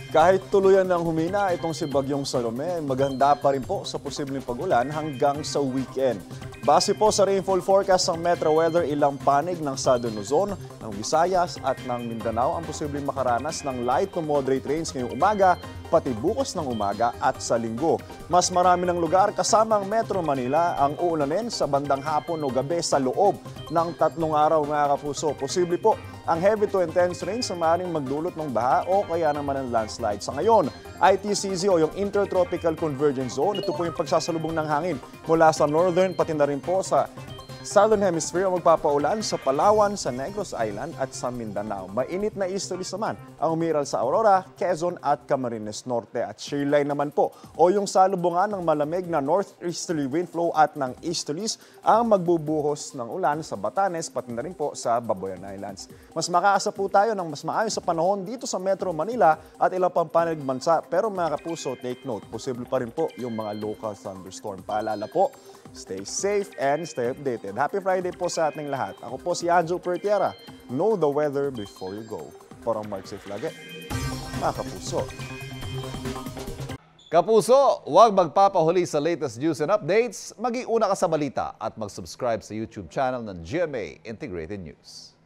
Kahit tuluyan ng humina itong si Bagyong Salome, maganda pa rin po sa posibleng pag-ulan hanggang sa weekend. Base po sa rainfall forecast ng Metro Weather, ilang panig ng Southern Luzon, ng Visayas at ng Mindanao ang posibleng makaranas ng light to moderate rains ngayong umaga, pati bukas ng umaga at sa linggo. Mas marami ng lugar kasama ang Metro Manila ang uulanin sa bandang hapon o gabi sa loob ng 3 araw, mga kapuso. Posible po ang heavy to intense rains na maaaring magdulot ng baha o kaya naman ng landslide. Sa ngayon, ITCZ o yung Intertropical Convergence Zone, ito po yung pagsasalubong ng hangin mula sa northern pati na rin po sa Southern Hemisphere ang magpapaulan sa Palawan, sa Negros Island at sa Mindanao. Mainit na easterlies naman ang umiral sa Aurora, Quezon at Camarines Norte. At shearline naman po o yung salubungan ng malamig na northeasterly wind flow at ng easterlies ang magbubuhos ng ulan sa Batanes pati na rin po sa Babuyan Islands. Mas makaasa po tayo ng mas maayos sa panahon dito sa Metro Manila at ilang pang panig bansa. Pero mga kapuso, take note, posible pa rin po yung mga local thunderstorm. Paalala po, stay safe and stay updated. Happy Friday po sa ating lahat. Ako po si Anjo Pertiera. Know the weather before you go. Parang Mark Safe lagi. Mga kapuso. Kapuso, huwag magpapahuli sa latest news and updates. Mag-iuna ka sa balita at mag-subscribe sa YouTube channel ng GMA Integrated News.